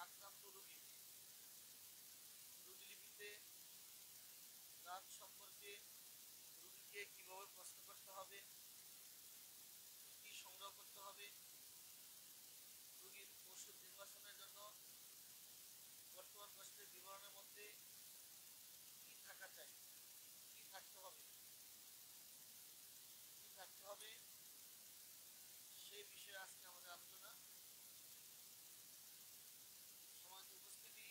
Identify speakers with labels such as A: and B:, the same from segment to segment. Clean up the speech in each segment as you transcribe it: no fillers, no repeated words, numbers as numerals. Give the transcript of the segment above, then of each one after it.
A: আক্রান্ত রোগীলিপিতে দাঁত সম্পর্কে রোগীকে কিভাবে প্রশ্ন করতে হবে, কি সংগ্রহ করতে হবে, রোগীর ওষুধ নির্বাচনের জন্য বর্তমান কষ্টের বিবরণের মধ্যে কি থাকা চাই, কি থাকতে হবে, সেই বিষয়ে আজকে আমাদের আলোচনা। সমাজ উপস্থিতি,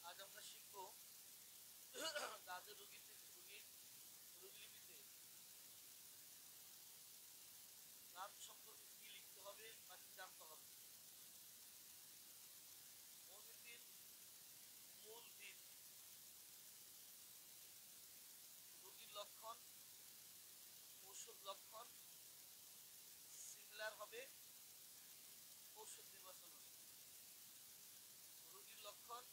A: আজ আমরা শিখব দাঁতের রোগীলিপিতে দাঁত সম্পর্কে কি লিখতে হবে বা কি জানতে হবে। প্রকৃতির মূল দিক, রোগীর লক্ষণ, ওষুধ লক্ষণ সিমিলার হবে, ওষুধ নির্বাচন হবে। রোগীর লক্ষণ,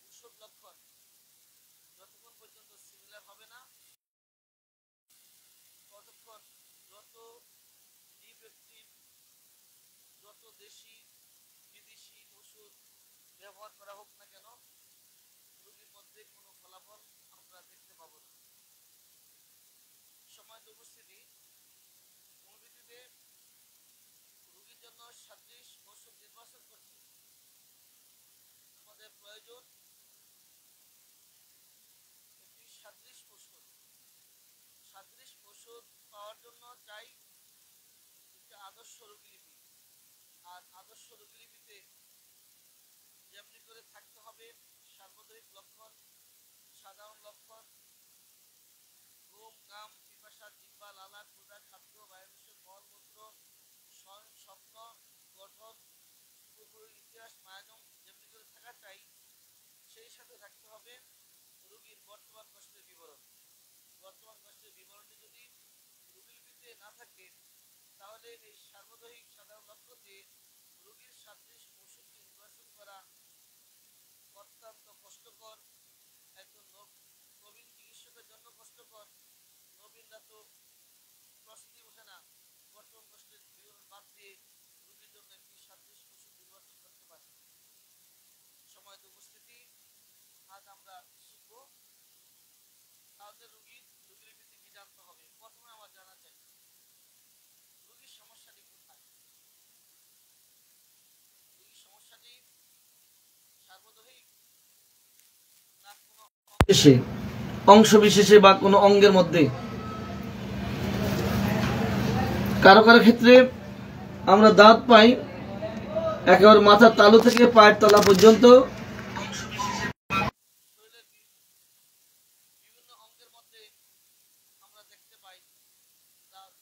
A: ওষুধ লক্ষণ যতক্ষণ পর্যন্ত সিমিলার হবে না ততক্ষণ যত ইফেক্টিভ, যত দেশি বিদেশি ওষুধ ব্যবহার করা হোক না কেন, রোগীর মধ্যে কোনো ফলাফল আমরা দেখতে পাবো না। সময় উপস্থিতি, মূলভিত্তিতে রোগীর জন্য সাদৃশ ওষুধ নির্বাচন করতে আমাদের প্রয়োজন একটি সাদৃশ ওষুধ। সাদৃশ ওষুধ পাওয়ার জন্য চাই একটি আদর্শ রোগীলিপি। আর আদর্শ রোগীলিপিতে যেমনি করে থাকতে হবে সার্বজনীন লক্ষণ, সাধারণ লক্ষণ, ঘুম, ঘাম, পিপাসা, জিহ্বা, লালা, ক্ষুধা, খাদ্য, বায়ুমিশ্রণ, মলমূত্র, স্বপ্ন, গঠন, পূর্বের ইতিহাস, মায়াজম যেমনি করে থাকা চাই, সেই সাথে থাকতে হবে রোগীর বর্তমান কষ্টের বিবরণ। বর্তমান কষ্টের বিবরণটি যদি রোগীলিপিতে না থাকে তাহলে এই সার্বজনীন সাধারণ লক্ষণ দিয়ে রোগীর সাদৃশ ওষুধটি নির্বাচন করা অত্যন্ত কষ্টকর। একজন নবীন চিকিৎসকের জন্য কষ্টকর। নবীনরা তো প্রশ্নই ওঠে না বর্তমান কষ্টের বিবরণ বাদ দিয়ে রোগীর জন্য একটি সাদৃশ ওষুধ নির্বাচন করতে পারে। সময় উপস্থিতি, আজ আমরা শিখব তাদের রোগীলিপিতে কি জানতে হবে। প্রথমে আমার জানা চাই রোগীর সমস্যাটি কোথায়। রোগীর সমস্যাটি সার্বজনীন না কোনো অংশ বিশেষে বা কোনো অঙ্গের মধ্যে। কারো কারো ক্ষেত্রে আমরা দাঁত পাই একেবারে মাথার তালু থেকে পায়ের তলা পর্যন্ত, বিভিন্ন অঙ্গের মধ্যে আমরা দেখতে পাই দাঁত।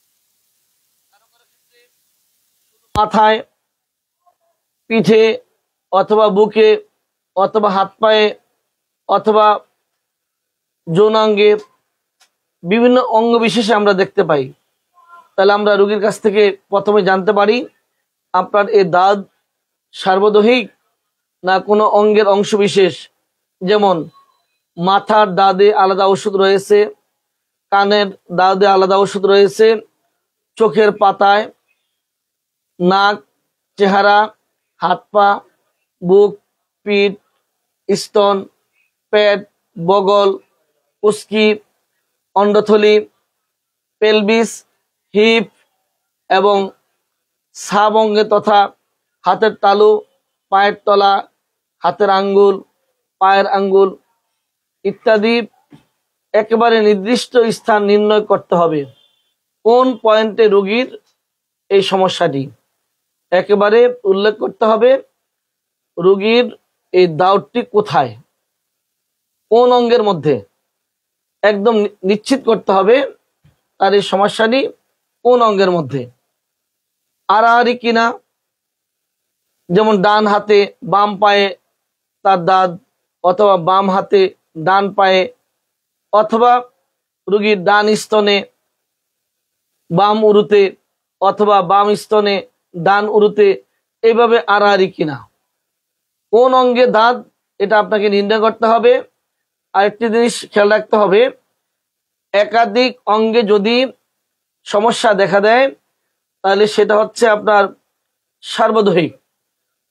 A: কারো কারো ক্ষেত্রে মাথায়, পিঠে অথবা বুকে অথবা হাত পায়ে অথবা যৌনাঙ্গে বিভিন্ন অঙ্গ বিশেষে আমরা দেখতে পাই। তাহলে আমরা রোগীর কাছ থেকে প্রথমে জানতে পারি আপনার এই দাঁত সার্বদৈহিক না কোনো অঙ্গের অংশ বিশেষ। যেমন মাথার দাঁতে আলাদা ওষুধ রয়েছে, কানের দাঁতে আলাদা ওষুধ রয়েছে, চোখের পাতায়, নাক, চেহারা, হাত পা, বুক, পিঠ, স্তন, পেট, বগল, উস্কি, অন্ডথলি, পেলভিস, হিপ এবং সাব অঙ্গে তথা হাতের তালু, পায়ের তলা, হাতের আঙ্গুল, পায়ের আঙ্গুল ইত্যাদি একেবারে নির্দিষ্ট স্থান নির্ণয় করতে হবে। কোন পয়েন্টে রোগীর এই সমস্যাটি একেবারে উল্লেখ করতে হবে। রোগীর এই দাঁতটি কোথায়, কোন অঙ্গের মধ্যে, একদম নিশ্চিত করতে হবে তার এই সমস্যাটি কোন অঙ্গের মধ্যে। আড়াআড়ি কিনা, যেমন ডান হাতে বাম পায়ে তার দাঁত, অথবা বাম হাতে ডান পায়ে, অথবা রোগীর ডান স্তনে বাম উরুতে অথবা বাম স্তনে ডান উরুতে, এইভাবে আড়াআড়ি কিনা, কোন অঙ্গে দাঁত এটা আপনাকে নির্ণয় করতে হবে। আরেকটি জিনিস খেয়াল রাখতে হবে, একাধিক অঙ্গে যদি সমস্যা দেখা দেয় তাহলে সেটা হচ্ছে আপনার সার্বদৈহিক।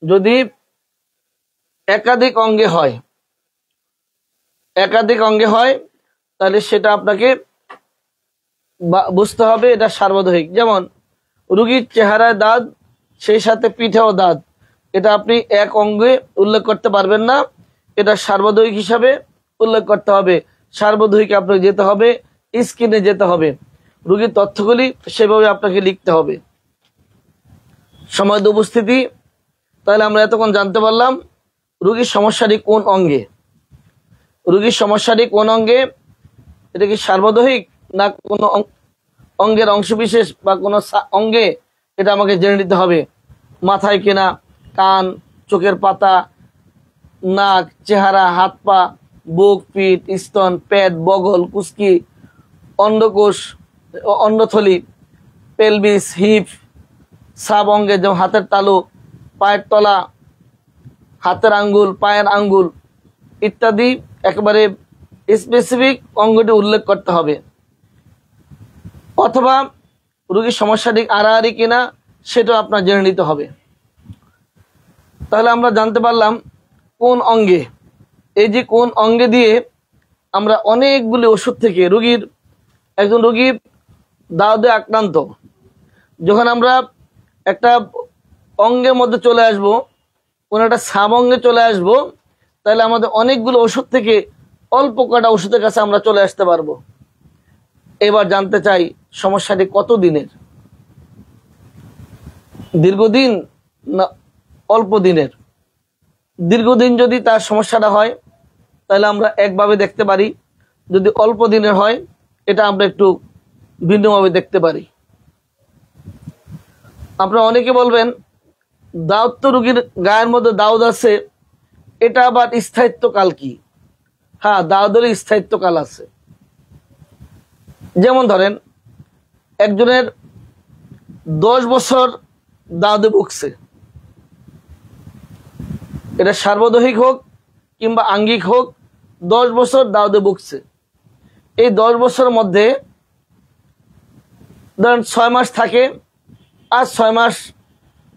A: যদি একাধিক অঙ্গে হয় তাহলে সেটা আপনাকে বুঝতে হবে এটা সার্বদৈহিক। যেমন রোগীর চেহারায় দাঁত, সেই সাথে পিঠেও দাঁত, এটা আপনি এক অঙ্গে উল্লেখ করতে পারবেন না, এটা সার্বদৈহিক হিসাবে উল্লেখ করতে হবে। সার্বদৈহিক আপনাকে যেতে হবে, স্ক্রিনে যেতে হবে, রোগীর তথ্যগুলি সেভাবে আপনাকে লিখতে হবে। সময় উপস্থিতি, তাহলে আমরা এতক্ষণ জানতে পারলাম রোগীর সমস্যাটি কোন অঙ্গে। রোগীর সমস্যাটি কোন অঙ্গে, এটা কি সার্বদৈহিক না কোনো অঙ্গের অংশবিশেষ বা কোনো অঙ্গে, এটা আমাকে জেনে নিতে হবে। মাথায় কিনা, কান, চোখের পাতা, নাক, চেহারা, হাত পা, বুক, পিঠ, স্তন, পেট, বগল, কুস্কি, অন্ডকোষ, অন্ডথলি, পেলভিস, হিপ, সাব অঙ্গে যেমন হাতের তালু, পায়ের তলা, হাতের আঙ্গুল, পায়ের আঙ্গুল ইত্যাদি একেবারে স্পেসিফিক অঙ্গটি উল্লেখ করতে হবে। অথবা রোগীর সমস্যাটি আড়াআড়ি কিনা সেটাও আপনার জেনে নিতে হবে। তাহলে আমরা জানতে পারলাম কোন অঙ্গে। এই যে কোন অঙ্গে দিয়ে আমরা অনেকগুলি ওষুধ থেকে একজন রোগী দাউদে আক্রান্ত, যখন আমরা একটা অঙ্গের মধ্যে চলে আসব, কোনো একটা সাব অঙ্গে চলে আসব, তাহলে আমাদের অনেকগুলো ওষুধ থেকে অল্প কটা ওষুধের কাছে আমরা চলে আসতে পারবো। এবার জানতে চাই সমস্যাটি কত দিনের, দীর্ঘদিন না অল্প দিনের। দীর্ঘদিন যদি তার সমস্যাটা হয় তাহলে আমরা একভাবে দেখতে পারি, যদি অল্প দিনের হয় এটা আমরা একটু ভিন্নভাবে দেখতে পারি। আপনারা অনেকে বলবেন দাউদ তো রোগীর গায়ের মধ্যে দাউদ আছে, এটা আবার স্থায়িত্বকাল কি? হ্যাঁ, দাউদের স্থায়িত্বকাল আছে। যেমন ধরেন একজনের 10 বছর দাউদে ভুগছে, এটা সার্বদৈহিক হোক কিংবা আঙ্গিক হোক, 10 বছর দাউদে ভুগছে। এই 10 বছরের মধ্যে ধরেন 6 মাস থাকে, আর 6 মাস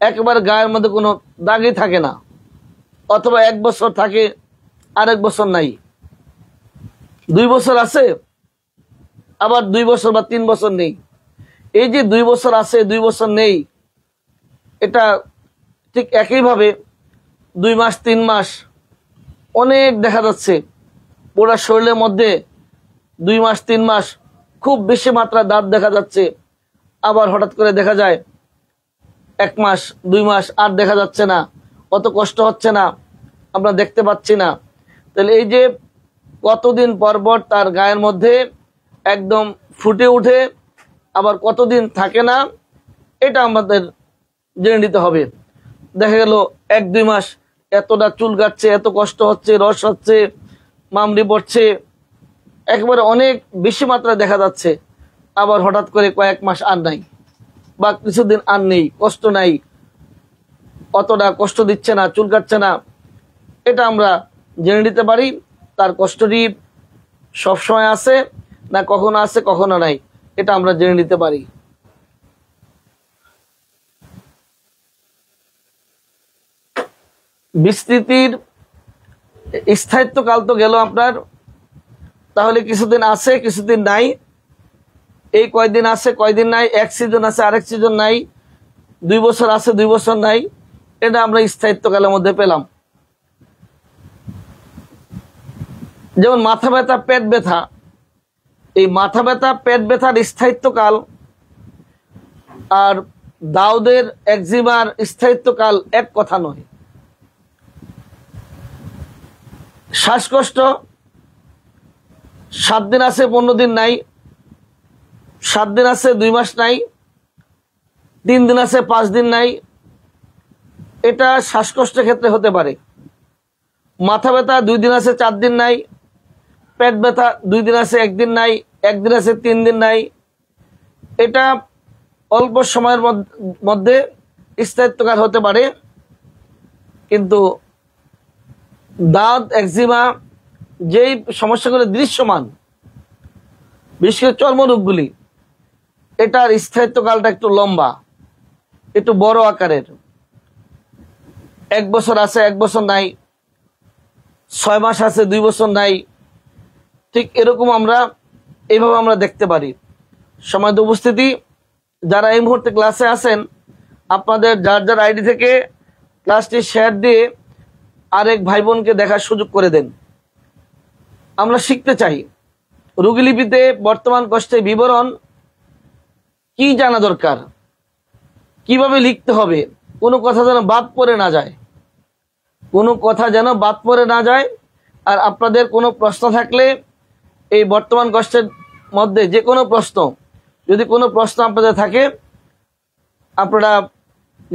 A: একেবারে গায়ের মধ্যে কোনো দাগই থাকে না, অথবা 1 বছর থাকে আর 1 বছর নাই, 2 বছর আছে আবার 2 বছর বা 3 বছর নেই। এই যে 2 বছর আছে 2 বছর নেই, এটা ঠিক একইভাবে 2 মাস 3 মাস অনেক দেখা যাচ্ছে পুরো শরীরের মধ্যে 2 মাস 3 মাস খুব বেশি মাত্রা দাঁত দেখা যাচ্ছে, আবার হঠাৎ করে দেখা যায় 1 মাস 2 মাস আর দেখা যাচ্ছে না, অত কষ্ট হচ্ছে না, আমরা দেখতে পাচ্ছি না। তাহলে এই যে কতদিন পর পর তার গায়ের মধ্যে একদম ফুটে উঠে আবার কতদিন থাকে না, এটা আমাদের জেনে নিতে হবে। দেখা গেল 1-2 মাস এতটা চুল কাটছে, এত কষ্ট হচ্ছে, রস হচ্ছে, মামড়ি পড়ছে, একেবারে অনেক বেশি মাত্রা দেখা যাচ্ছে, আবার হঠাৎ করে কয়েক মাস আর নাই বা কিছুদিন আর নেই, কষ্ট নাই, অতটা কষ্ট দিচ্ছে না, চুল কাটছে না, এটা আমরা জেনে নিতে পারি তার কষ্টটি সবসময় আছে না কখনো আছে কখনো নাই, এটা আমরা জেনে নিতে পারি। বিস্তৃতির স্থায়িত্বকাল তো গেল আপনার, তাহলে কিছুদিন আছে কিছুদিন নাই, এই কয়দিন আছে কয়দিন নাই, 1 সিজন আছে আরেক সিজন নাই, 2 বছর আছে 2 বছর নাই, এটা আমরা স্থায়িত্বকালের মধ্যে পেলাম। যেমন মাথা ব্যথা, পেট ব্যথা, এই মাথা ব্যথা পেট ব্যথার স্থায়িত্বকাল আর দাউদের একজিমার স্থায়িত্বকাল এক কথা নয়। শ্বাসকষ্ট 7 দিন আছে 15 দিন নাই, 7 দিন আছে 2 মাস নাই, 3 দিন আছে 5 দিন নাই, এটা শ্বাসকষ্টের ক্ষেত্রে হতে পারে। মাথা ব্যথা 2 দিন আছে 4 দিন নাই, পেট ব্যথা 2 দিন আছে 1 দিন নাই, 1 দিন আছে 3 দিন নাই, এটা অল্প সময়ের মধ্যে স্থায়িত্বকাল হতে পারে। কিন্তু দাঁত একজিমা যেই সমস্যাগুলো দৃশ্যমান, বিশেষ করে চর্মরোগগুলি, এটার স্থায়িত্বকালটা একটু লম্বা, একটু বড় আকারের। 1 বছর আছে, 1 বছর নাই, 6 মাস আছে, 2 বছর নাই। ঠিক এরকম এইভাবে আমরা দেখতে পারি। সময় উপস্থিতি, যারা এই মুহূর্তে ক্লাসে আছেন, আপনাদের যার যার আইডি থেকে ক্লাসটি শেয়ার দিয়ে আরেক ভাই বোনকে দেখার সুযোগ করে দেন। আমরা শিখতে চাই রোগীলিপিতে বর্তমান কষ্টের বিবরণ কি জানা দরকার, কিভাবে লিখতে হবে, কোনো কথা যেন বাদ পড়ে না যায়, কোনো কথা যেন বাদ পড়ে না যায়। আর আপনাদের কোনো প্রশ্ন থাকলে এই বর্তমান কষ্টের মধ্যে যে কোনো প্রশ্ন, যদি কোনো প্রশ্ন আপনাদের থাকে, আপনারা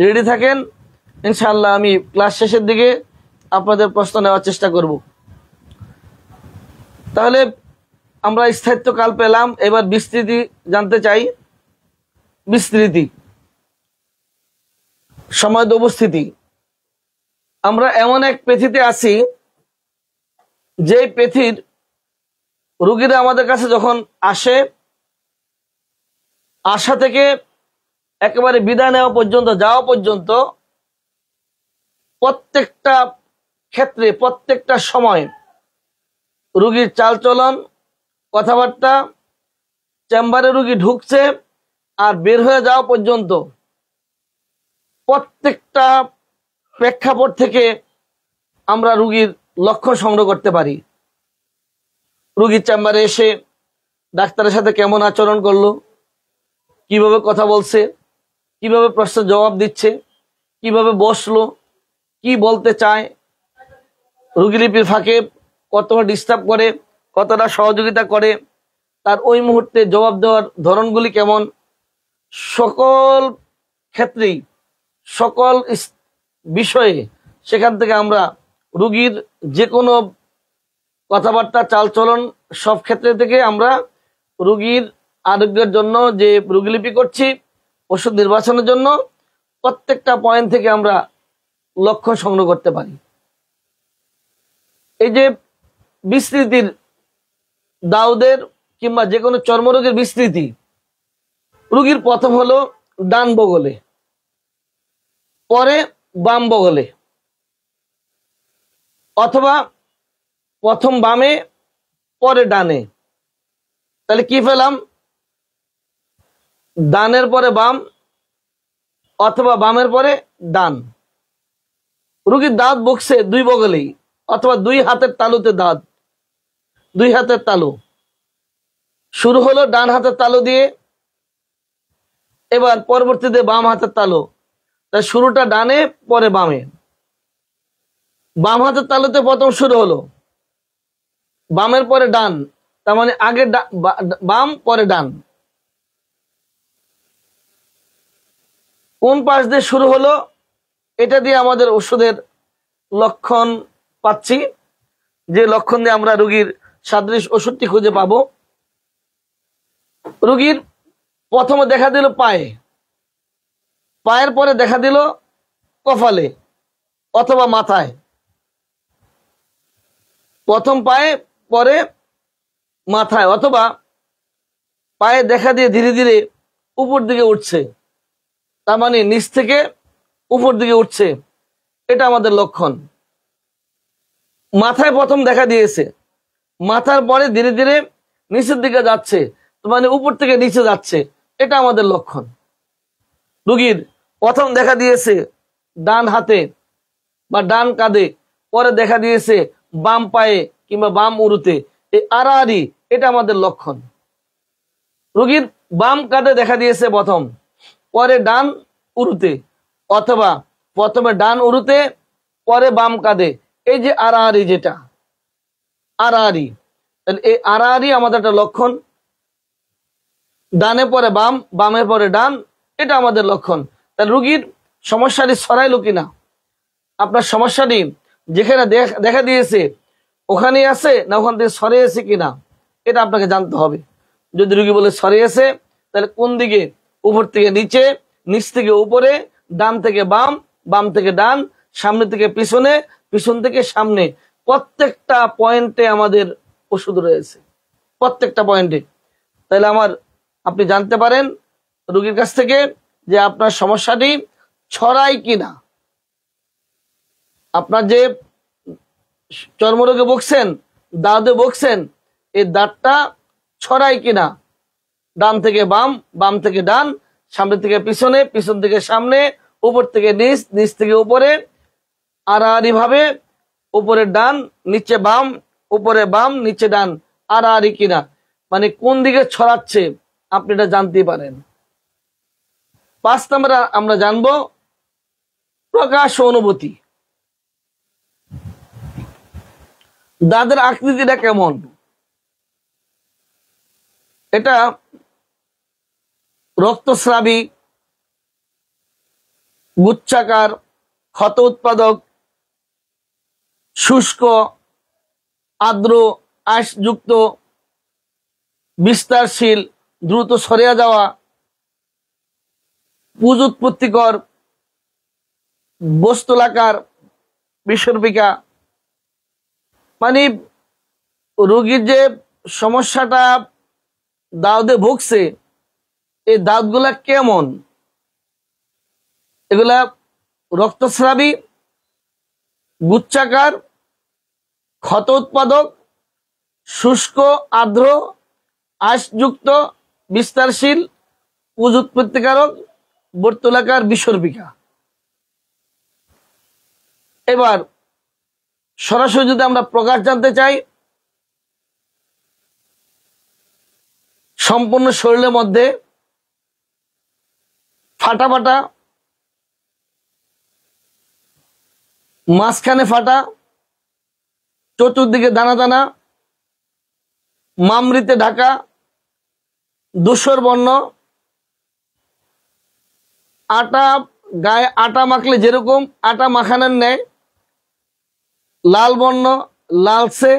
A: রেডি থাকেন, ইনশাআল্লাহ আমি ক্লাস শেষের দিকে আপনাদের প্রশ্ন নেওয়ার চেষ্টা করব। তাহলে আমরা স্থায়িত্বকাল পেলাম, এবার বিস্তৃতি জানতে চাই। বিস্তৃতি, সময় উপস্থিতি। আমরা এমন এক পৃথিবীতে আছি যে পৃথিবীর রোগীরা আমাদের কাছে যখন আসে, আসা থেকে একেবারে বিদায় নেওয়া পর্যন্ত, যাওয়া পর্যন্ত, প্রত্যেকটা ক্ষেত্রে, প্রত্যেকটা সময় রোগীর চালচলন, কথাবার্তা, চেম্বারে রোগী ঢুকছে আর বের হয়ে যাওয়া পর্যন্ত প্রত্যেকটা প্রেক্ষাপট থেকে আমরা রোগীর লক্ষণ সংগ্রহ করতে পারি। রোগীর চেম্বারে এসে ডাক্তারের সাথে কেমন আচরণ করলো, কিভাবে কথা বলছে, কিভাবে প্রশ্নের জবাব দিচ্ছে, কিভাবে বসলো, কি বলতে চায়, রোগীলিপির ফাঁকে কতটা ডিস্টার্ব করে, কতটা সহযোগিতা করে, তার ওই মুহূর্তে জবাব দেওয়ার ধরনগুলি কেমন, সকল ক্ষেত্রেই, সকল বিষয়ে সেখান থেকে আমরা রোগীর যে কোনো কথাবার্তা, চালচলন, সব ক্ষেত্রে থেকে আমরা রোগীর আরোগ্যের জন্য যে রোগীলিপি করছি, ওষুধ নির্বাচনের জন্য প্রত্যেকটা পয়েন্ট থেকে আমরা লক্ষণ সংগ্রহ করতে পারি। এই যে বিস্তৃতির, দাউদের কিংবা যে কোনো চর্মরোগের বিস্তৃতি, রোগীর প্রথম হলো ডান বগলে, পরে বাম বগলে, অথবা প্রথম বামে পরে ডানে। তাহলে কি পেলাম? ডানের পরে বাম অথবা বামের পরে ডান। রোগীর দাঁত বকছে 2 বগলেই, অথবা 2 হাতের তালুতে দাঁত, 2 হাতের তালু। শুরু হলো ডান হাতের তালু দিয়ে, এবার পরবর্তীতে বাম হাতের তালু। তাই শুরুটা ডানে, পরে বামে। বাম হাতের তালুতে প্রথম শুরু হলো, বামের পরে ডান, তার মানে আগে বাম পরে ডান। কোন পাশ দিয়ে শুরু হলো, এটা দিয়ে আমাদের ওষুধের লক্ষণ পাচ্ছি, যে লক্ষণ দিয়ে আমরা রোগীর সাদৃশ ওষুধটি খুঁজে পাবো। রোগীর প্রথমে দেখা দিল পায়ে, পায়ের পরে দেখা দিল কপালে অথবা মাথায়। প্রথম পায়ে, পরে মাথায়, অথবা পায়ে দেখা দিয়ে ধীরে ধীরে উপর দিকে উঠছে, তার মানে নিচ থেকে উপর দিকে উঠছে, এটা আমাদের লক্ষণ। মাথায় প্রথম দেখা দিয়েছে, মাথার পরে ধীরে ধীরে নিচের দিকে যাচ্ছে, তার মানে উপর থেকে নিচে যাচ্ছে, এটা আমাদের লক্ষণ। রোগীর প্রথম দেখা দিয়েছে ডান হাতে বা ডান কাঁধে, পরে দেখা দিয়েছে বাম পায়ে কিংবা বাম উরুতে, এই আড়াআড়ি, এটা আমাদের লক্ষণ। রোগীর বাম কাঁধে দেখা দিয়েছে প্রথম, পরে ডান উরুতে, অথবা প্রথমে ডান উরুতে পরে বাম কাঁধে, এই যে আড়াআড়ি, যেটা আড়াআড়ি, এই আড়াআড়ি আমাদের একটা লক্ষণ। ডানে পরে বাম, বামের পরে ডান, এটা আমাদের লক্ষণ। তাহলে রোগীর সমস্যাটি ছড়াইলো কিনা, আপনার সমস্যাটি যেখানে দেখা দিয়েছে ওখানেই আছে না ওখান থেকে সরিয়েছে কিনা, এটা আপনাকে জানতে হবে। যদি রোগী বলে সরিয়েছে, তাহলে কোন দিকে? উপর থেকে নিচে, নিচ থেকে উপরে, ডান থেকে বাম, বাম থেকে ডান, সামনে থেকে পিছনে, পিছন থেকে সামনে, প্রত্যেকটা পয়েন্টে আমাদের ওষুধ রয়েছে, প্রত্যেকটা পয়েন্টে। তাহলে আপনি জানতে পারেন রোগীর কাছ থেকে যে আপনার সমস্যাটি ছড়ায় কিনা, আপনার যে চর্মরোগে ভুগছেন, দাঁতে ভুগছেন, এই দাঁতটা ছড়ায় কিনা, ডান থেকে বাম, বাম থেকে ডান, সামনে থেকে পিছনে, পিছন থেকে সামনে, উপর থেকে নিচ, নিচ থেকে উপরে, আড়াআড়ি ভাবে উপরে ডান, নিচে বাম, উপরে বাম, নিচে ডান, আড়াআড়ি কিনা, মানে কোন দিকে ছড়াচ্ছে আপনি এটা জানতে পারেন। 5 নম্বর আমরা জানবো প্রকাশ অনুভূতি। দাঁতের আকৃতিটা কেমন? এটা রক্তস্রাবী, গুচ্ছাকার, ক্ষত উৎপাদক, শুষ্ক, আর্দ্র, আঁশযুক্ত, বিস্তারশীল, দ্রুত সরিয়া যাওয়া, পুজ উৎপত্তিকর, বস্তুলাকার, বিসর্পিকা। মানে রোগীর যে সমস্যাটা দাঁতে ভুগছে, এই দাঁতগুলা কেমন? এগুলা রক্তস্রাবী, গুচ্ছাকার, ক্ষত উৎপাদক, শুষ্ক, আর্দ্র, আঁশযুক্ত, বিস্তারশীল, পুজ উৎপত্তিকারক, বর্তুলাকার, বিসর্পিকা। এবার সরাসরি যদি আমরা প্রকাশ জানতে চাই, সম্পূর্ণ শরীরের মধ্যে ফাটা ফাটা, মাঝখানে ফাটা, চতুর্দিকে দানা দানা, মামরিতে ঢাকা, ধূসর বর্ণ, আটা, গায়ে আটা মাখলে যেরকম আটা মাখানোর ন্যায় লাল বর্ণ, লালচে,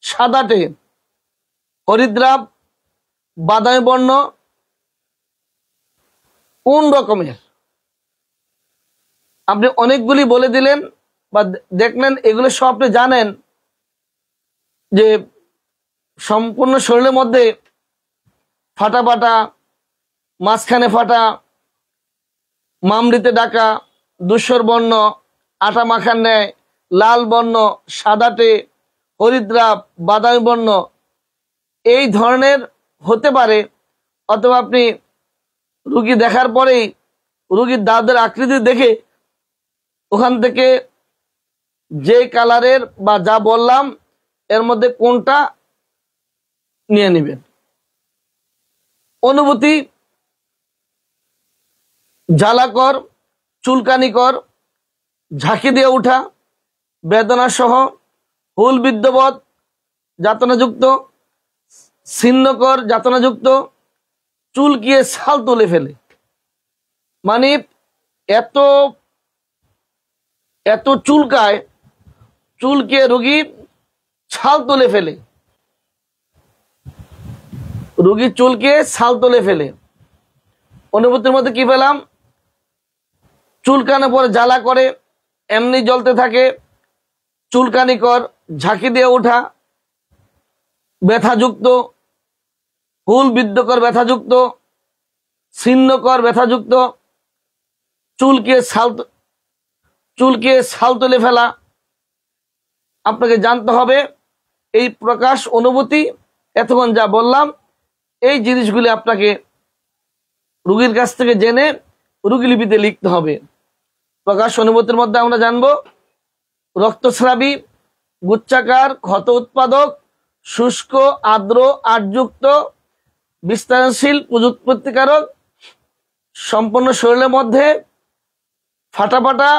A: সাদাটে, হরিদ্রাব, বাদামি বর্ণ, কোন রকমের? আপনি অনেকগুলি বলে দিলেন বা দেখলেন, এগুলো সব আপনি জানেন যে সম্পূর্ণ শরীরের মধ্যে ফাটা ফাটা, মাঝখানে ফাটা, মামরিতে ডাকা, ধূসর বর্ণ, আটা মাখার ন্যায়, লাল বর্ণ, সাদাটে, হরিদ্রাব, বাদামি বর্ণ, এই ধরনের হতে পারে। অথবা আপনি রুগী দেখার পরেই রুগীর দাঁতের আকৃতি দেখে ওখান থেকে যে কালারের বা যা বললাম এর মধ্যে কোনটা নিয়ে নেবেন। অনুভূতি জ্বালাকর, চুলকানিকর, ঝাঁকি দিয়ে ওঠা, বেদনা সহ, হুল বিদ্যবত, যাতনাযুক্ত, ছিন্নকর, যাতনাযুক্ত, চুলকিয়ে ছাল তুলে ফেলে। মানে এত এত চুলকায়, চুলকিয়ে রোগী ছাল তুলে ফেলে, রোগী চুলকিয়ে ছাল তুলে ফেলে। অনুভূতির মধ্যে কি পেলাম? চুলকানোর পরে জ্বালা করে, এমনি জ্বলতে থাকে, চুলকানিকর, ঝাঁকি দিয়ে ওঠা, ব্যথাযুক্ত, হুল বিদ্ধকর ব্যথাযুক্ত, ছিন্নকর ব্যথাযুক্ত, চুলকিয়ে ছাল তুলে ফেলা। আপনাকে জানতে হবে এই প্রকাশ অনুভূতি, এতক্ষণ যা বললাম এই জিনিসগুলি আপনাকে রোগীর কাছ থেকে জেনে রোগীলিপিতে লিখতে হবে। প্রকাশ অনুভূতির মধ্যে আমরা জানবো রক্তস্রাবী, গুচ্ছাকার, ক্ষত উৎপাদক, শুষ্ক, আর্দ্র, আঁশযুক্ত, বিস্তারশীল, পুজ উৎপত্তিকারক, সম্পূর্ণ শরীরের মধ্যে ফাটা ফাটা,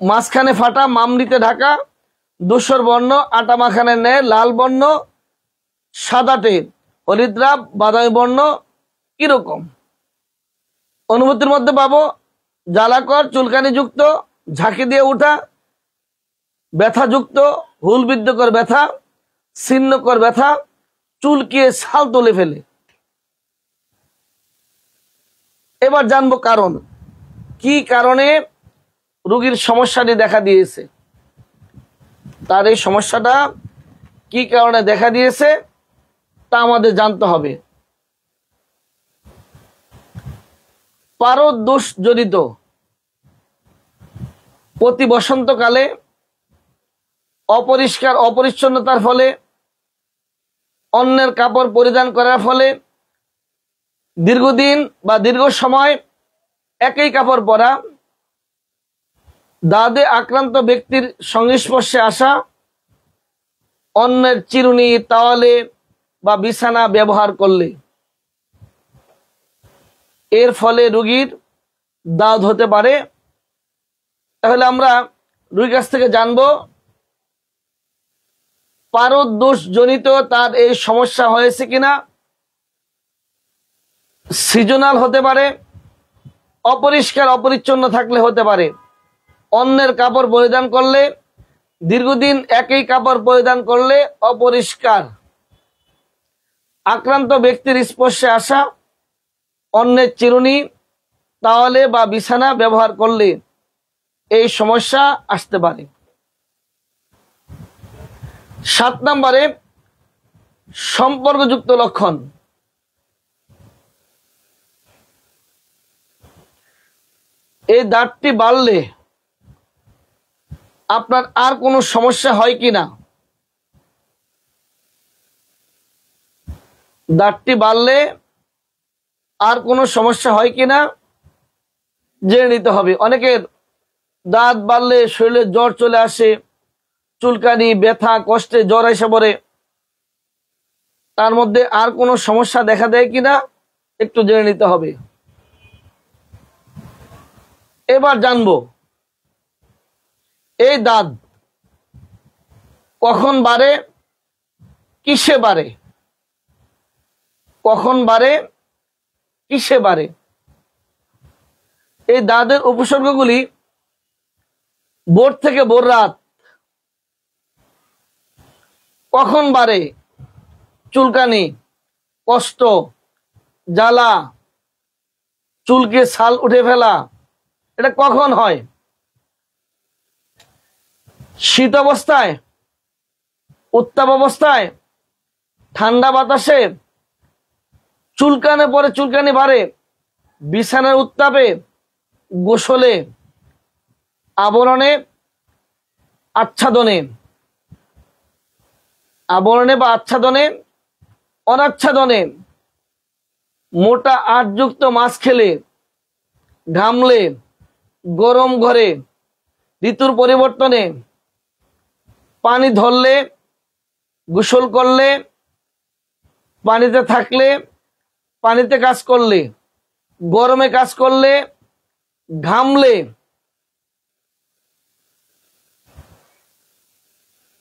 A: মাঝখানে ফাটা, মামরিতে ঢাকা, ধূসর বর্ণ, আটা মাখানের ন্যায়, লাল বর্ণ, সাদাটে, হরিদ্রাব, বাদামি বর্ণ। কিরকম অনুভূতির মধ্যে পাবো? জ্বালাকর, চুলকানিযুক্ত, ঝাঁকি দিয়ে ওঠা, ব্যথাযুক্ত, হুল বিদ্ধকর ব্যথা, ছিন্নকর ব্যথা, চুলকিয়ে ছাল তুলে ফেলে। এবার জানবো কারণ, কি কারণে রোগীর সমস্যাটি দেখা দিয়েছে, তার এই সমস্যাটা কি কারণে দেখা দিয়েছে তা আমাদের জানতে হবে। পারদ দোষ জনিত প্রতি বসন্তকালে অপরিষ্কার অপরিচ্ছন্নতার ফলে, অন্যের কাপড় পরিধান করার ফলে, দীর্ঘদিন বা দীর্ঘ সময় একই কাপড় পরা, দাদে আক্রান্ত ব্যক্তির সংস্পর্শে আসা, অন্যের চিরুনি, তাওয়ালে বা বিছানা ব্যবহার করলে এর ফলে রোগীর দাঁত হতে পারে। তাহলে আমরা রোগীর কাছ থেকে জানবো পারদ দোষ জনিত তার এই সমস্যা হয়েছে কিনা। সিজনাল হতে পারে, অপরিষ্কার অপরিচ্ছন্ন থাকলে হতে পারে, অন্যের কাপড় পরিধান করলে, দীর্ঘদিন একই কাপড় পরিধান করলে, অপরিষ্কার, আক্রান্ত ব্যক্তির স্পর্শে আসা, অন্যের চিরুনি, তাওয়ালে বা বিছানা ব্যবহার করলে এই সমস্যা আসতে পারে। 7 নম্বরে সম্পর্কযুক্ত লক্ষণ। এই দাঁতটি বাড়লে আপনার আর কোনো সমস্যা হয় কিনা, দাঁতটি বাড়লে আর কোনো সমস্যা হয় কিনা জেনে নিতে হবে। অনেকের দাঁত বাড়লে শরীরে জ্বর চলে আসে, চুলকানি, ব্যথা, কষ্টে জ্বর এসে পড়ে। তার মধ্যে আর কোনো সমস্যা দেখা দেয় কিনা একটু জেনে নিতে হবে। এবার জানবো এই দাঁত কখন বাড়ে, কিসে বাড়ে, কখন বাড়ে, কিসে বাড়ে। এই দাঁতের উপসর্গগুলি ভোর থেকে ভোর রাত। কখন বাড়ে? চুলকানি, কষ্ট, জ্বালা, চুলকে ছাল উঠে ফেলা, এটা কখন হয়? শীত অবস্থায়, উত্তাপ অবস্থায়, ঠান্ডা বাতাসে, চুলকানে পরে চুলকানি বাড়ে, বিছানার উত্তাপে, গোসলে, আবরণে, আচ্ছাদনে, আবরণে বা আচ্ছাদনে, অনাচ্ছাদনে, মোটা আঁশযুক্ত মাছ খেলে, ঘামলে, গরম ঘরে, ঋতুর পরিবর্তনে, পানি ধরলে, গোসল করলে, পানিতে থাকলে, পানিতে কাজ করলে, গরমে কাজ করলে, ঘামলে,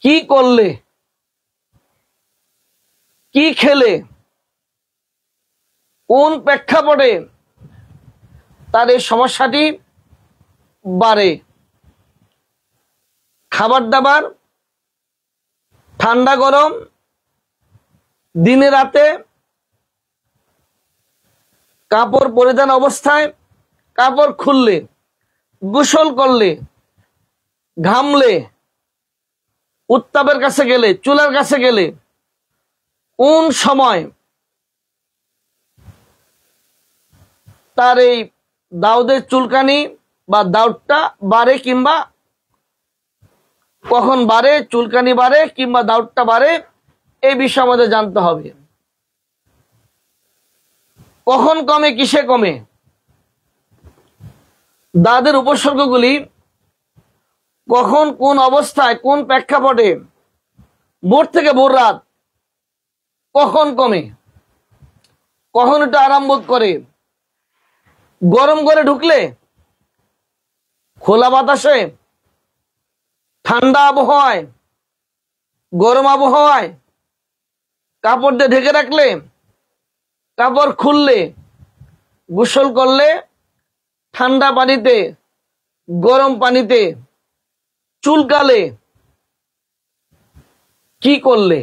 A: কি করলে, কি খেলে, কোন প্রেক্ষাপটে তার এই সমস্যাটি বাড়ে। খাবার দাবার, ঠান্ডা গরম, দিনে রাতে, কাপড় পরিধান অবস্থায়, কাপড় খুললে, গোসল করলে, ঘামলে, উত্তাপের কাছে গেলে, চুলার কাছে গেলে, কোন সময় তার এই দাউদের চুলকানি বা দাউদটা বাড়ে, কিংবা কখন বাড়ে, চুলকানি বাড়ে কিংবা দাউদটা বাড়ে, এই বিষয় আমাদের জানতে হবে। কখন কমে, কিসে কমে। দাঁতের উপসর্গগুলি কখন, কোন অবস্থায়, কোন প্রেক্ষাপটে, ভোর থেকে ভোর রাত, কখন কমে, কখন এটা আরাম বোধ করে। গরম ঘরে ঢুকলে, খোলা বাতাসে, ঠান্ডা আবহাওয়ায়, গরম আবহাওয়ায়, কাপড় দিয়ে ঢেকে রাখলে, কাপড় খুললে, গোসল করলে, ঠান্ডা পানিতে, গরম পানিতে, চুলকালে, কি করলে।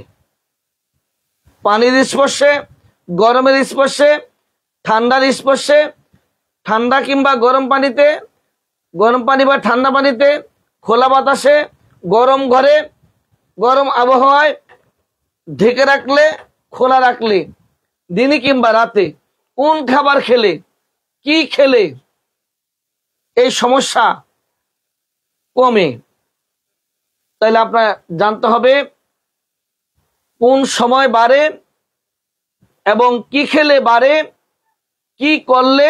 A: পানির স্পর্শে, গরমের স্পর্শে, ঠান্ডার স্পর্শে, ঠান্ডা কিংবা গরম পানিতে, গরম পানি বা ঠান্ডা পানিতে, খোলা বাতাসে, গরম ঘরে, গরম আবহাওয়ায়, ঢেকে রাখলে, খোলা রাখলে, দিনে কিংবা রাতে, কোন খাবার খেলে, কি খেলে এই সমস্যা কমে? তাহলে আপনার জানতে হবে কোন সময় বাড়ে এবং কি খেলে বাড়ে, কি করলে,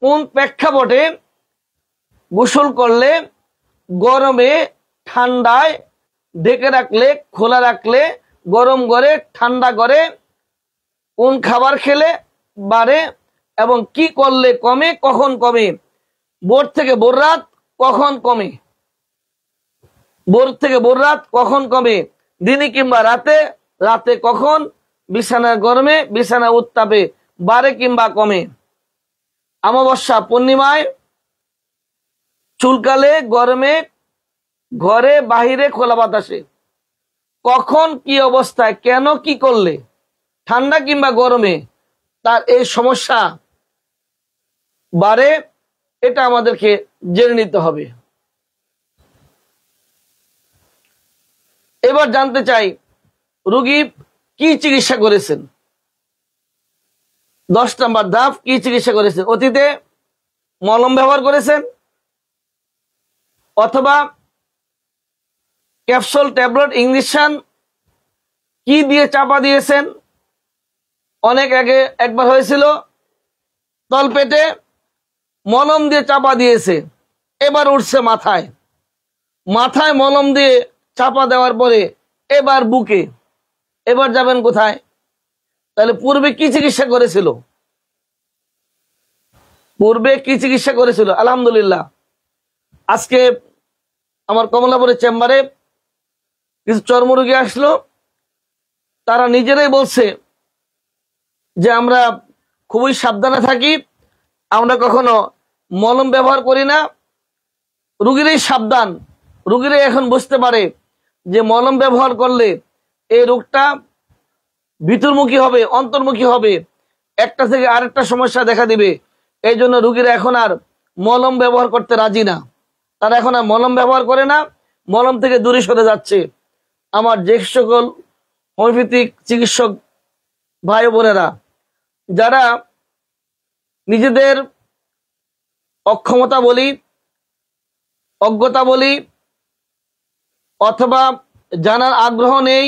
A: কোন প্রেক্ষাপটে গোসল করলে, গরমে ঠান্ডায় ঢেকে রাখলে, খোলা রাখলে, গরম করে ঠান্ডা করে, কোন খাবার খেলে বাড়ে এবং কি করলে কমে, কখন কমে, ভোর থেকে ভোর রাত কখন কমে, ভোর থেকে ভোর রাত কখন কমে, দিনে কিংবা রাতে, রাতে কখন, বিছানার গরমে বিছানা উত্তাপে বাড়ে কিংবা কমে, অমাবস্যা পূর্ণিমায়, চুলকালে, গরমে, ঘরে বাহিরে খোলা বাতাসে, কখন কি অবস্থায়, কেন কি করলে, ঠান্ডা কিংবা গরমে তার এই সমস্যা বাড়ে, এটা আমাদেরকে জেনে নিতে হবে। এবার জানতে চাই রোগী কি চিকিৎসা করেছেন। 10 নম্বর ধাপ, কি চিকিৎসা করেছেন? অতীতে মলম ব্যবহার করেছেন অথবা ক্যাপসুল, ট্যাবলেট, ইঞ্জেকশন কি দিয়ে চাপা দিয়েছেন? অনেক আগে একবার হয়েছিল তলপেটে মলম দিয়ে চাপা দিয়েছে, এবার উঠছে মাথায়, মাথায় মলম দিয়ে চাপা দেওয়ার পরে এবার বুকে, এবার যাবেন কোথায়? তাহলে পূর্বে কি চিকিৎসা করেছিল? পূর্বে কি চিকিৎসা করেছিল? আলহামদুলিল্লাহ, আজকে আমার কমলাপুরের চেম্বারে কিছু চর্মরোগী আসলো, তারা নিজেরাই বলছে যে আমরা খুবই সাবধানে থাকি, আমরা কখনো মলম ব্যবহার করি না। রোগীরাই সাবধান, রোগীরাই এখন বুঝতে পারে যে মলম ব্যবহার করলে এই রোগটা ভিতরমুখী হবে, অন্তর্মুখী হবে, একটা থেকে আরেকটা সমস্যা দেখা দিবে। এই জন্য রোগীরা এখন আর মলম ব্যবহার করতে রাজি না, তারা এখন আর মলম ব্যবহার করে না, মলম থেকে দূরে সরে যাচ্ছে। আমার যে সকল হোমিওপ্যাথিক চিকিৎসক ভাই বোনেরা যারা নিজেদের অক্ষমতা বলি, অজ্ঞতা বলি, অথবা জানার আগ্রহ নেই,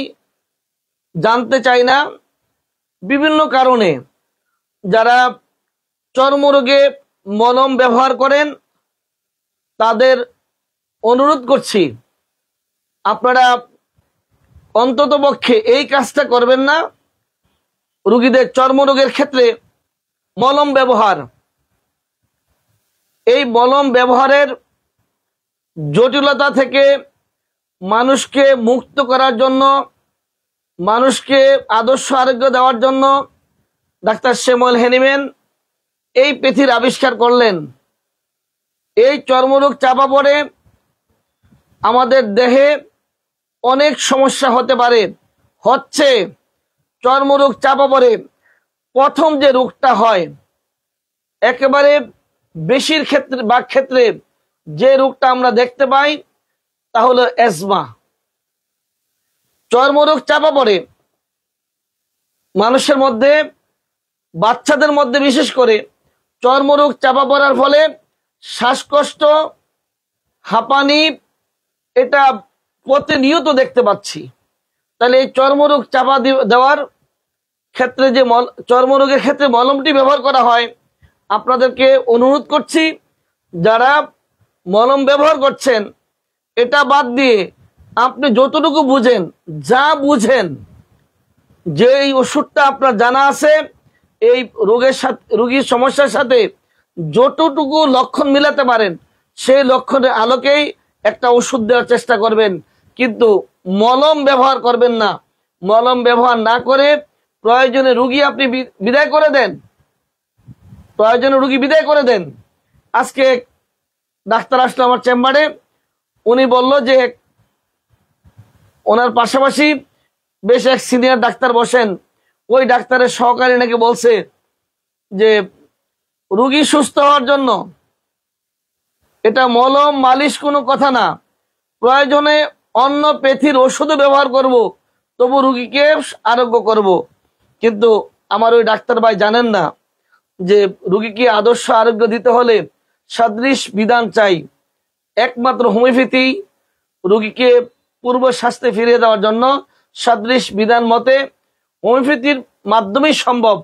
A: জানতে চাই না, বিভিন্ন কারণে যারা চর্মরোগে মলম ব্যবহার করেন, তাদের অনুরোধ করছি আপনারা অন্ততপক্ষে এই কাজটা করবেন না। রোগীদের চর্মরোগের ক্ষেত্রে মলম ব্যবহার, এই মলম ব্যবহারের জটিলতা থেকে মানুষকে মুক্ত করার জন্য, মানুষকে আদর্শ আরোগ্য দেওয়ার জন্য ডাক্তার শ্যামল হ্যানিম্যান এই পেথির আবিষ্কার করলেন। এই চর্মরোগ চাপা পড়ে আমাদের দেহে অনেক সমস্যা হতে পারে, হচ্ছে। চর্মরোগ চাপা পড়ে প্রথম যে রোগটা হয়, একেবারে বেশির ক্ষেত্রে যে রোগটা আমরা দেখতে পাই তা হলো অ্যাজমা। চর্মরোগ চাপা পড়ে মানুষের মধ্যে, বাচ্চাদের মধ্যে বিশেষ করে চর্মরোগ চাপা পড়ার ফলে শ্বাসকষ্ট, হাঁপানি, এটা প্রতিনিয়ত দেখতে পাচ্ছি। তাহলে এই চর্মরোগ চাপা দেওয়ার ক্ষেত্রে যে চর্মরোগের ক্ষেত্রে মলমটি ব্যবহার করা হয়, আপনাদেরকে অনুরোধ করছি যারা মলম ব্যবহার করছেন এটা বাদ দিয়ে আপনি যতটুকু বুঝেন, যা বুঝেন, যে এই ওষুধটা আপনার জানা আছে, এই রোগের সাথে, রোগীর সমস্যার সাথে যতটুকু লক্ষণ মিলাতে পারেন সেই লক্ষণের আলোকেই একটা ওষুধ দেওয়ার চেষ্টা করবেন, কিন্তু মলম ব্যবহার করবেন না। মলম ব্যবহার না করে প্রয়োজনে রোগী আপনি বিদায় করে দেন, প্রয়োজনে রোগী বিদায় করে দেন। আজকে ডাক্তার আসলো আমার চেম্বারে, উনি বলল যে ওনার পাশাপাশি বেশ এক সিনিয়র ডাক্তার বসেন, ওই ডাক্তারের সহকারী নাকি বলছে যে রোগী সুস্থ হওয়ার জন্য এটা মলম মালিশ কোনো কথা না, প্রয়োজনে অন্য পেথির ওষুধও ব্যবহার করব, তবু রোগীকে আরোগ্য করব। কিন্তু আমার ওই ডাক্তার ভাই জানেন না, যে রোগীকে আদর্শ আরোগ্য দিতে হলে সাদৃশ বিধান চাই। একমাত্র হোমিওপ্যাথি রোগীকে পূর্ব স্বাস্থ্যে ফিরিয়ে দেওয়ার জন্য সাদৃশ বিধান মতে হোমিওপ্যাথির মাধ্যমেই সম্ভব।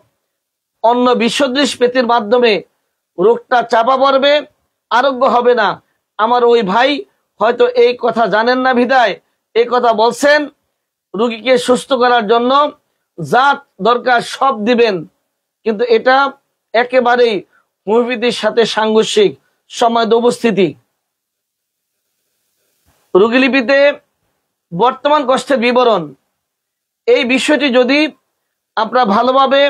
A: অন্য বিসদৃশ পেথির মাধ্যমে রোগটা চাপা পড়বে, আরোগ্য হবে না। আমার ওই ভাই হয়তো এই কথা জানেন না বিধায় এই কথা বলছেন। রোগীকে সুস্থ করার জন্য যা দরকার সব দিবেন, কিন্তু এটা একেবারেই হোমিওপ্যাথির সাথে সাংঘর্ষিক সময় উপস্থিতি। রোগীলিপিতে বর্তমান কষ্টের বিবরণ, এই বিষয়টি যদি আপনারা ভালোভাবে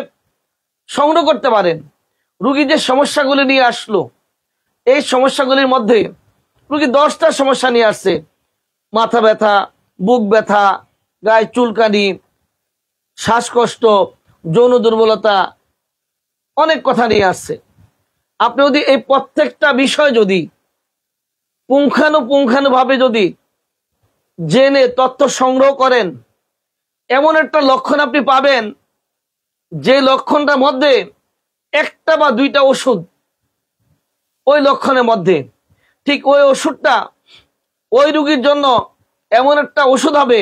A: সংগ্রহ করতে পারেন, রোগী যে সমস্যাগুলি নিয়ে আসলো এই সমস্যাগুলির মধ্যে রোগী 10টা সমস্যা নিয়ে আসছে। মাথা ব্যথা, বুক ব্যথা, গায়ে চুলকানি, শ্বাসকষ্ট, যৌন দুর্বলতা, অনেক কথা নিয়ে আসছে। আপনি যদি এই প্রত্যেকটা বিষয় যদি পুঙ্খানুপুঙ্খানুভাবে যদি জেনে তথ্য সংগ্রহ করেন, এমন একটা লক্ষণ আপনি পাবেন যে লক্ষণটার মধ্যে একটা বা দুইটা ওষুধ ওই লক্ষণের মধ্যে, ঠিক ওই ওষুধটা ওই রোগীর জন্য এমন একটা ওষুধ হবে,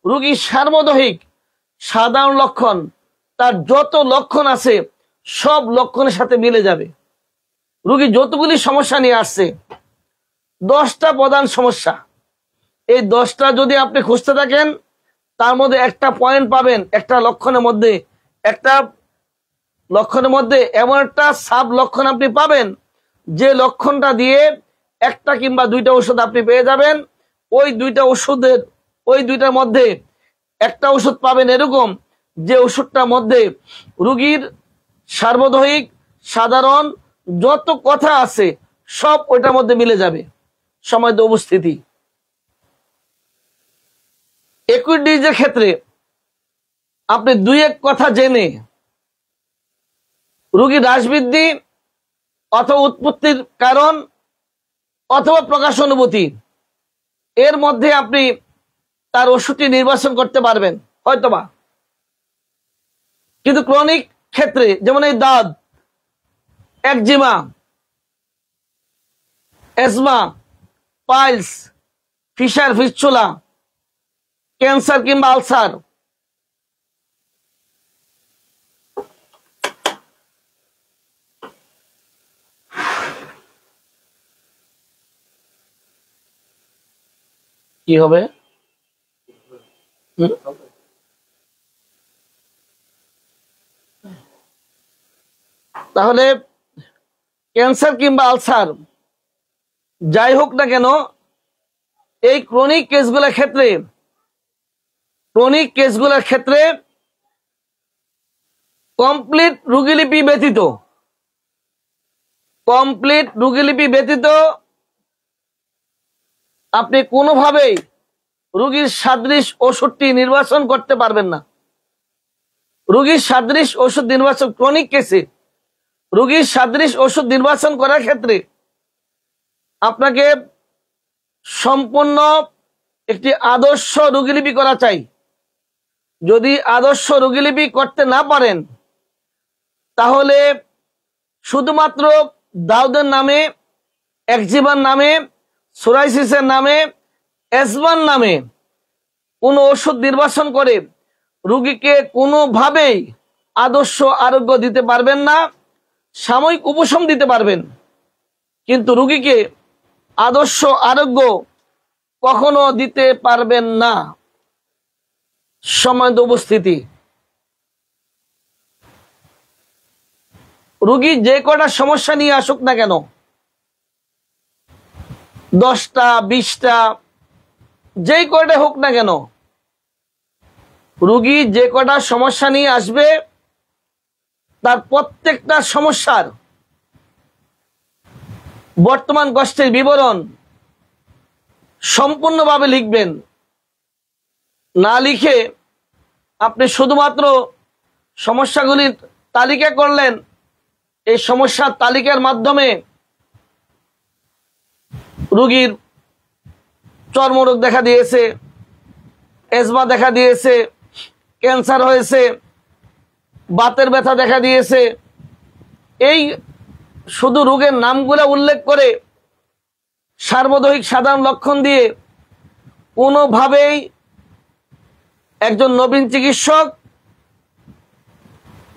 A: রোগীর সার্বদৈহিক সাধারণ লক্ষণ তার যত লক্ষণ আছে সব লক্ষণের সাথে মিলে যাবে। রোগী যতগুলি সমস্যা নিয়ে আসছে, 10টা প্রধান সমস্যা, এই 10টা যদি আপনি খুঁজতে থাকেন তার মধ্যে একটা পয়েন্ট পাবেন, একটা লক্ষণের মধ্যে এমন একটা সাব লক্ষণ আপনি পাবেন যে লক্ষণটা দিয়ে একটা কিংবা দুইটা ওষুধ আপনি পেয়ে যাবেন। ওই দুইটার মধ্যে একটা ওষুধ পাবেন এরকম যে ওষুধটার মধ্যে রোগীর সার্বদৈহিক সাধারণ যত কথা আছে সব ওইটার মধ্যে মিলে যাবে। সময় উপস্থিতি একুইট ডিজিজের ক্ষেত্রে আপনি দুই এক কথা জেনে রোগীর হ্রাসবৃদ্ধি অথবা উৎপত্তির কারণ অথবা প্রকাশ অনুভূতি এর মধ্যে আপনি তার ওষুধটি নির্বাচন করতে পারবেন হয়তোবা। কিন্তু ক্রনিক ক্ষেত্রে যেমন এই দাঁত, eczema, asthma, piles, fissure fistula, cancer কিংবা আলসার, কি হবে? তাহলে ক্যান্সার কিংবা আলসার যাই হোক না কেন, এই ক্রনিক কেসগুলোর ক্ষেত্রে কমপ্লিট রোগীলিপি ব্যতীত আপনি কোনোভাবেই রোগীর সাদৃশ ওষুধটি নির্বাচন করতে পারবেন না। রোগীর সাদৃশ ওষুধ নির্বাচন, ক্রনিক কেসে রোগীর সাদৃশ ওষুধ নির্বাচন করার ক্ষেত্রে আপনাকে সম্পূর্ণ একটি আদর্শ রোগীলিপি করা চাই। যদি আদর্শ রোগীলিপি করতে না পারেন তাহলে শুধুমাত্র দাউদের নামে, একজিমার নামে, সোরাইসিসের নামে, এজমার নামে কোনো ওষুধ নির্বাচন করে রোগীকে কোনোভাবেই আদর্শ আরোগ্য দিতে পারবেন না। সাময়িক উপশম দিতে পারবেন, কিন্তু রোগীকে আদর্শ আরোগ্য কখনো দিতে পারবেন না। সময় উপস্থিতি, রোগী যে কটা সমস্যা নিয়ে আসুক না কেন, 10টা 20টা যেই কয়টা হোক না কেন, রোগী যে কটা সমস্যা নিয়ে আসবে তার প্রত্যেকটা সমস্যার বর্তমান কষ্টের বিবরণ সম্পূর্ণভাবে লিখবেন। না লিখে আপনি শুধুমাত্র সমস্যাগুলির তালিকা করলেন, এই সমস্যার তালিকার মাধ্যমে রোগীর চর্মরোগ দেখা দিয়েছে, এজমা দেখা দিয়েছে, ক্যান্সার হয়েছে, বাতের ব্যথা দেখা দিয়েছে, এই শুধু রোগের নামগুলো উল্লেখ করে সার্বদৈহিক সাধারণ লক্ষণ দিয়ে কোনোভাবেই একজন নবীন চিকিৎসক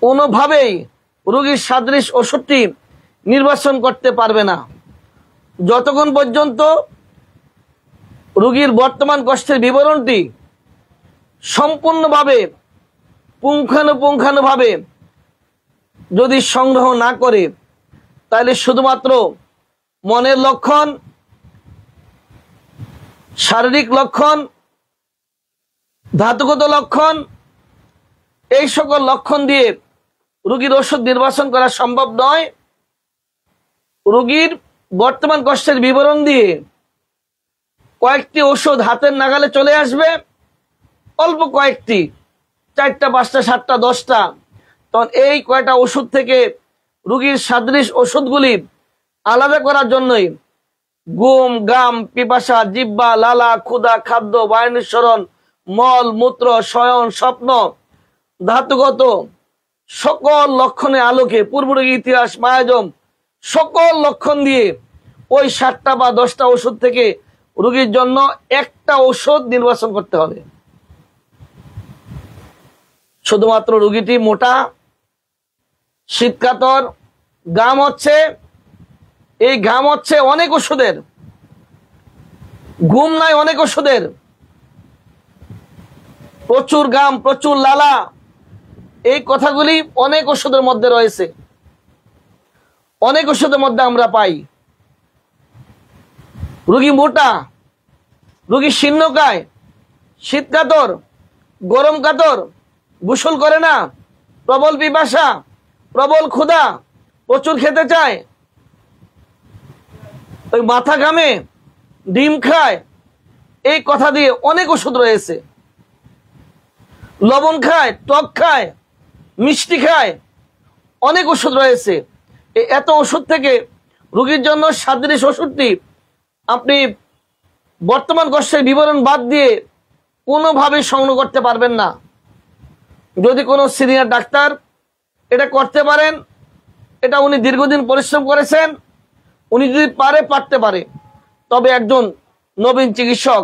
A: কোনোভাবেই রোগীর সাদৃশ ওষুধটি নির্বাচন করতে পারবে না যতক্ষণ পর্যন্ত রোগীর বর্তমান কষ্টের বিবরণটি সম্পূর্ণভাবে পুঙ্খানুপুঙ্খানুভাবে যদি সংগ্রহ না করে তাহলে শুধুমাত্র মনের লক্ষণ, শারীরিক লক্ষণ, ধাতুগত লক্ষণ, এই সকল লক্ষণ দিয়ে রোগীর ওষুধ নির্বাচন করা সম্ভব নয়। রোগীর বর্তমান কষ্টের বিবরণ দিয়ে কয়েকটি ওষুধ হাতের নাগালে চলে আসবে, অল্প কয়েকটি, 4টা 5টা 7টা 10টা। তখন এই কয়টা ওষুধ থেকে রোগীর সাদৃশ ওষুধগুলি আলাদা করার জন্যই ঘুম, গাম, পিপাসা, জিহ্বা, লালা, ক্ষুধা, খাদ্য, বায়ুনিঃসরণ, মল, মূত্র, শয়ন, স্বপ্ন, ধাতুগত সকল লক্ষণের আলোকে পূর্বরোগী ইতিহাস, মায়াজম সকল লক্ষণ দিয়ে ওই 7টা বা 10টা ওষুধ থেকে রোগীর জন্য একটা ওষুধ নির্বাচন করতে হবে। শুধুমাত্র রোগীটি মোটা, শীতকাতর, ঘাম হচ্ছে, এই ঘাম হচ্ছে অনেক ওষুধের, ঘুম নাই অনেক ওষুধের, প্রচুর ঘাম, প্রচুর লালা, এই কথাগুলি অনেক ওষুধের মধ্যে রয়েছে, অনেক ওষুধের মধ্যে আমরা পাই। রোগী মোটা, রোগী শীর্ণকায়, শীতকাতর, গরম কাতর, গোসল করে না, প্রবল পিপাসা, প্রবল ক্ষুধা, প্রচুর খেতে চায়, ওই মাথা ঘামে, ডিম খায়, এই কথা দিয়ে অনেক ওষুধ রয়েছে। লবণ খায়, টক খায়, মিষ্টি খায়, অনেক ওষুধ রয়েছে। এত ওষুধ থেকে রোগীর জন্য সাদৃশ ওষুধটি আপনি বর্তমান কষ্টের বিবরণ বাদ দিয়ে কোনোভাবে সংগ্রহ করতে পারবেন না। যদি কোনো সিনিয়র ডাক্তার এটা করতে পারেন, এটা উনি দীর্ঘদিন পরিশ্রম করেছেন, উনি যদি পারতে পারে, তবে একজন নবীন চিকিৎসক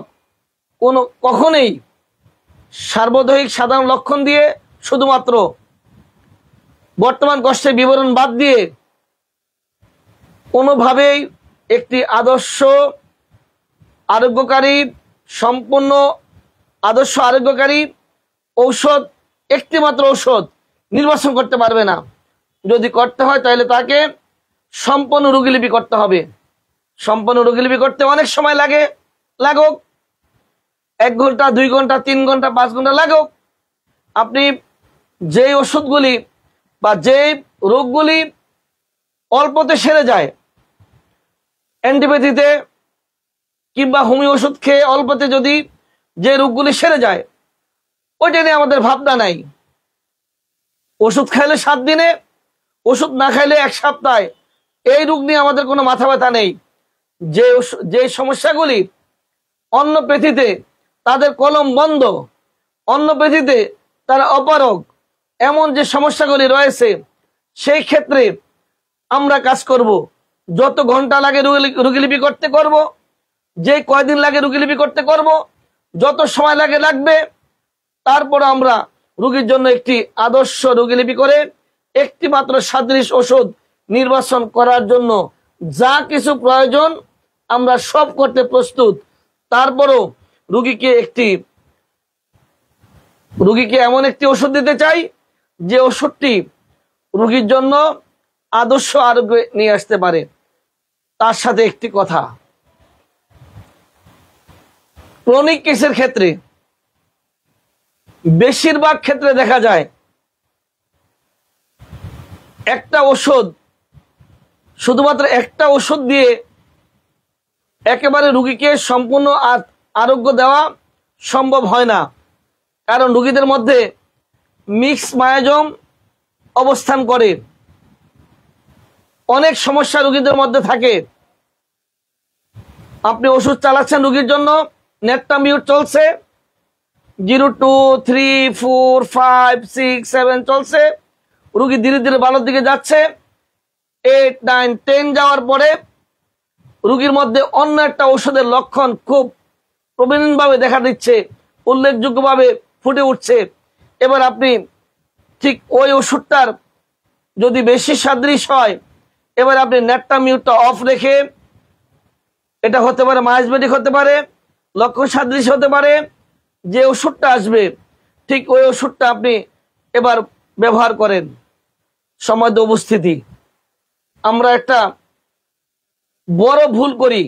A: কখনোই সার্বদৈহিক সাধারণ লক্ষণ দিয়ে শুধুমাত্র বর্তমান কষ্টের বিবরণ বাদ দিয়ে কোনোভাবেই একটি আদর্শ আরোগ্যকারী, সম্পূর্ণ আদর্শ আরোগ্যকারী ঔষধ, একটি মাত্র ঔষধ নির্বাচন করতে পারবে না। যদি করতে হয় তাহলে তাকে সম্পূর্ণ রোগীলিপি করতে হবে। সম্পূর্ণ রোগীলিপি করতে অনেক সময় লাগুক, 1 ঘন্টা, 2 ঘন্টা, 3 ঘন্টা, 5 ঘন্টা লাগুক। আপনি যে ওষুধগুলি বা যে রোগগুলি অল্পতে সেরে যায়, অ্যান্টিবায়োটিতে কিংবা হোমিও ওষুধ খেয়ে অল্পতে যদি যে রোগগুলি সেরে যায়, ওইটা নিয়ে আমাদের ভাবনা নাই। ওষুধ খাইলে 7 দিনে, ওষুধ না খাইলে 1 সপ্তাহে, এই রোগ নিয়ে আমাদের কোনো মাথা ব্যথা নেই। যে সমস্যাগুলি অন্য পৃথিবীতে তাদের কলম বন্ধ, অন্য পৃথিবীতে তারা অপারগ, এমন যে সমস্যাগুলি রয়েছে, সেই ক্ষেত্রে আমরা কাজ করব। যত ঘন্টা লাগে রোগীলিপি করতে করব, যে কয়দিন লাগে রোগীলিপি করতে করব, যত সময় লাগবে। তারপর আমরা রোগীর জন্য একটি আদর্শ রোগীলিপি করে একটি মাত্র সাদৃশ ওষুধ নির্বাচন করার জন্য যা কিছু প্রয়োজন আমরা সব করতে প্রস্তুত। তারপরও রোগীকে এমন একটি ওষুধ দিতে চাই যে ওষুধটি রোগীর জন্য আদর্শ আরোগ্য নিয়ে আসতে পারে। তার সাথে একটি কথা, ক্রনিক কেসের ক্ষেত্রে বেশিরভাগ ক্ষেত্রে দেখা যায় একটা ওষুধ, শুধুমাত্র একটা ওষুধ দিয়ে একেবারে রোগীকে সম্পূর্ণ আরোগ্য দেওয়া সম্ভব হয় না। কারণ রোগীদের মধ্যে মিক্স মায়াজম অবস্থান করে, অনেক সমস্যা রোগীদের মধ্যে থাকে। আপনি ওষুধ চালাচ্ছেন রোগীর জন্য, নেটটা মিউট চলছে, 0, 2, 3, 4, 5, 6, 7 চলছে, রোগী ধীরে ধীরে ভালোর দিকে যাচ্ছে, 8, 9, 10 যাওয়ার পরে রোগীর মধ্যে অন্য একটা ওষুধের লক্ষণ খুব প্রবীণভাবে দেখা দিচ্ছে, উল্লেখযোগ্যভাবে ফুটে উঠছে। এবার আপনি ঠিক ওই ওষুধটার যদি বেশি সাদৃশ হয়, এবার আপনি নেটটা মিউটটা অফ রেখে, এটা হতে পারে মায়াজমেটিক হতে পারে, লক্ষণ সাদৃশ হতে পারে, যে ওষুধটা আসবে ঠিক ওই ওষুধটা আপনি এবার ব্যবহার করেন। সময় উপস্থিতি, আমরা একটা বড় ভুল করি।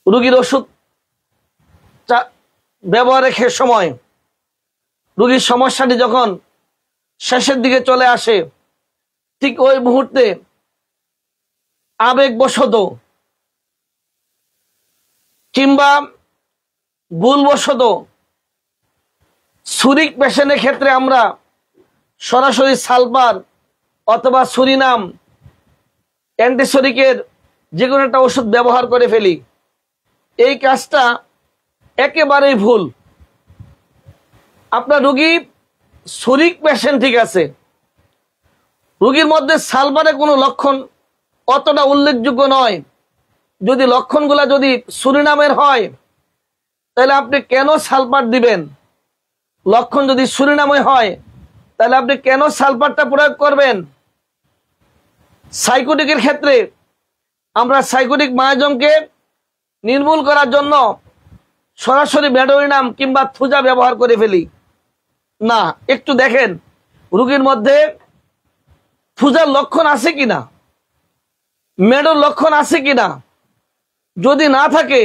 A: রোগীর ওষুধ ব্যবহারের সময় রোগীর সমস্যাটি যখন শেষের দিকে চলে আসে, ঠিক ওই মুহূর্তে আবেগবশত কিংবা ভুলবশত সুরিক পেশেন্টের ক্ষেত্রে আমরা সরাসরি সালফার অথবা সুরিনাম অ্যান্টিসরিকের যে কোনো একটা ওষুধ ব্যবহার করে ফেলি। এই কাজটা একেবারেই ভুল। আপনার রোগী সুরিক পেশেন্ট ঠিক আছে, রোগীর মধ্যে সালফারের কোনো লক্ষণ অতটা উল্লেখযোগ্য নয়। যদি লক্ষণগুলা যদি সুরিনামের হয়, তাহলে আপনি কেন সালফার দিবেন? লক্ষণ যদি সুরিনামে হয়, তাহলে আপনি কেন সালফারটা প্রয়োগ করবেন? সাইকোটিকের ক্ষেত্রে আমরা সাইকোটিক মায়াজমকে নির্মূল করার জন্য সরাসরি ব্যাডোরিনাম কিংবা থুজা ব্যবহার করে ফেলি না। একটু দেখেন রোগীর মধ্যে থুজার লক্ষণ আছে কিনা, মেডোর লক্ষণ আছে কিনা। যদি না থাকে,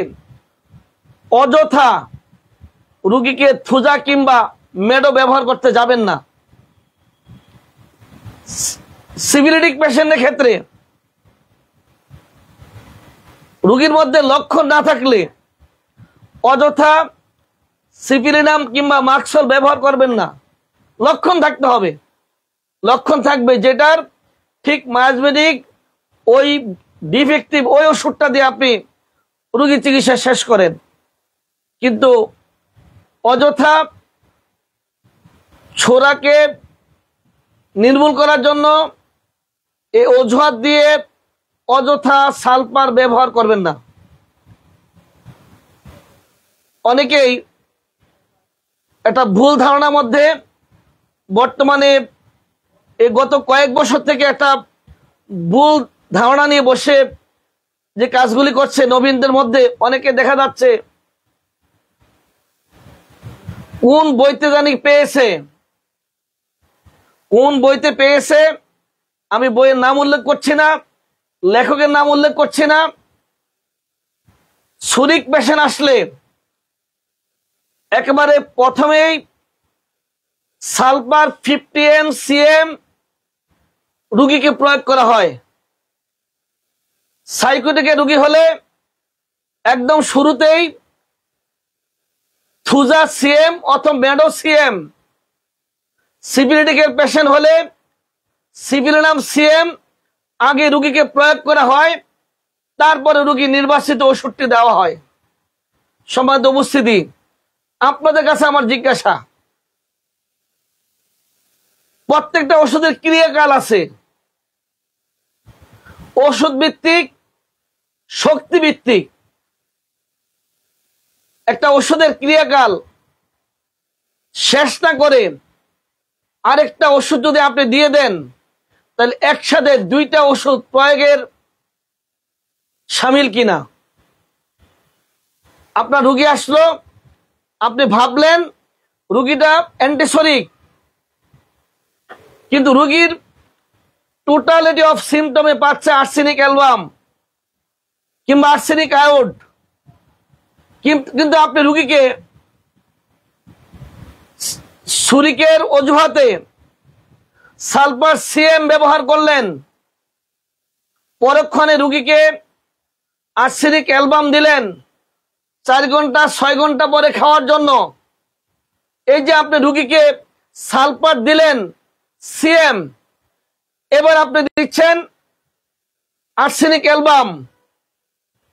A: অযথা রোগীকে থুজা কিংবা মেডো ব্যবহার করতে যাবেন না। সিভিলিটিক পেশেন্টের ক্ষেত্রে রোগীর মধ্যে লক্ষণ না থাকলে অযথা সিপিরিনাম কিংবা মাক্সল ব্যবহার করবেন না। লক্ষণ থাকতে হবে, লক্ষণ থাকবে যেটার ঠিক মায়াজমেটিক ওই ডিফেক্টিভ ওই ওষুধটা দিয়ে আপনি রোগীর চিকিৎসা শেষ করেন। কিন্তু অযথা ছোরাকে নির্মূল করার জন্য এই অজুহাত দিয়ে অযথা সালফার ব্যবহার করবেন না। অনেকেই একটা ভুল ধারণার মধ্যে বর্তমানে এই গত কয়েক বছর থেকে একটা ভুল ধারণা নিয়ে বসে যে কাজগুলি করছে, নবীনদের মধ্যে অনেকে দেখা যাচ্ছে কোন বইতে জানি পেয়েছে, কোন বইতে পেয়েছে, আমি বইয়ের নাম উল্লেখ করছি না, লেখকের নাম উল্লেখ করছি না। সুরিক পেশেন্ট আসলে একেবারে প্রথমেই সালফার 50 mcm রোগীকে প্রয়োগ করা হয়। সাইকোটিকের রোগী হলে একদম শুরুতেই থুজা সিএম অথবা মেডো সিএম, সিভিলিটিকের পেশেন্ট হলে সিভিলিনাম সিএম আগে রোগীকে প্রয়োগ করা হয়, তারপরে রোগী নির্বাচিত ওষুধটি দেওয়া হয়। সম্মানিত উপস্থিতি, আপনাদের কাছে আমার জিজ্ঞাসা, প্রত্যেকটা ওষুধের ক্রিয়াকাল আছে, ওষুধ ভিত্তিক, শক্তি ভিত্তিক। একটা ওষুধের ক্রিয়াকাল শেষ না করে আরেকটা ওষুধ যদি আপনি দিয়ে দেন, তাহলে একসাথে দুইটা ওষুধ প্রয়োগের সামিল কিনা। আপনার রোগী আসলো, আপনি ভাবলেন রোগীটা অ্যান্টিসরিক, কিন্তু রোগীর টোটালিটি অফ সিমটমে পাচ্ছে আর্সেনিক অ্যালবাম কিংবা আর্সেনিক আয়োড, কিন্তু আপনি রোগীকে সুরিকের অজুহাতে সালফার সিএম ব্যবহার করলেন, পরক্ষণে রোগীকে আর্সেনিক অ্যালবাম দিলেন 4 ঘন্টা 6 ঘন্টা পরে খাওয়ার জন্য। এই যে আপনি রোগীকে সালফার দিলেন সিএম, এবার আপনি দিচ্ছেন আর্সেনিক অ্যালবাম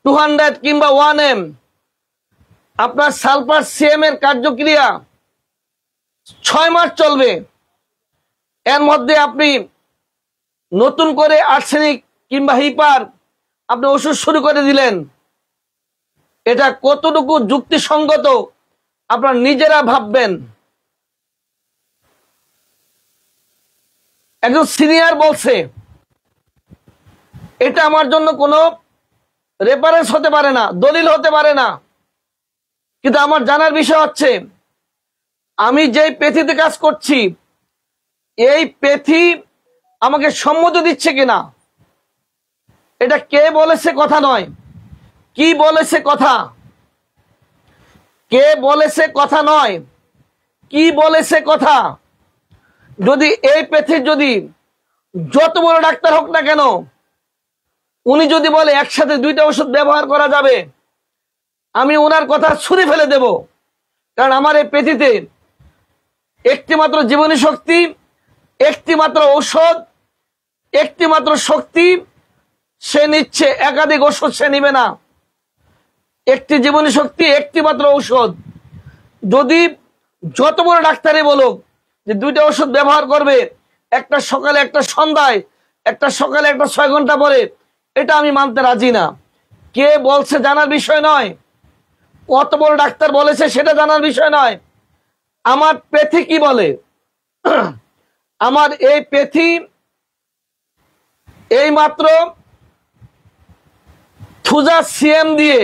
A: 200 কিংবা 1 m। আপনার সালফার সিএম এর কার্যক্রিয়া 6 মাস চলবে। এর মধ্যে আপনি নতুন করে আর্সেনিক কিংবা হিপার আপনি ওষুধ শুরু করে দিলেন, এটা কতটুকু যুক্তিসঙ্গত আপনারা নিজেরা ভাববেন। একজন সিনিয়র বলছে এটা আমার জন্য কোনো রেফারেন্স হতে পারে না, দলিল হতে পারে না, কিন্তু আমার জানার বিষয় হচ্ছে আমি যেই পেথিতে কাজ করছি এই পেথি আমাকে সম্মতি দিচ্ছে কিনা। এটা কে বলেছে কথা নয়, কি বলেছে কথা, কে বলেছে কথা নয়, কি বলেছে কথা। যদি এই পেথির যদি যত বড় ডাক্তার হোক না কেন, উনি যদি বলে একসাথে দুইটা ওষুধ ব্যবহার করা যাবে, আমি ওনার কথা ছুঁড়ে ফেলে দেব। কারণ আমার এই পেথিতে একটি মাত্র জীবনী শক্তি, একটি মাত্র ঔষধ, একটি মাত্র শক্তি সে নিচ্ছে, একাধিক ওষুধ সে নিবে না। একটি জীবনী শক্তি, একটি মাত্র ঔষধ। যদি যত বড় ডাক্তারই বলুক যে দুইটা ওষুধ ব্যবহার করবে, একটা সকালে একটা সন্ধ্যায়, একটা সকালে একটা 6 ঘন্টা পরে, এটা আমি মানতে রাজি না। কে বলছে জানার বিষয় নয়, কত বড় ডাক্তার বলেছে সেটা জানার বিষয় নয়। আমার পেথি কি বলে, আমার এই পেথি এই মাত্র থুজা সিএম দিয়ে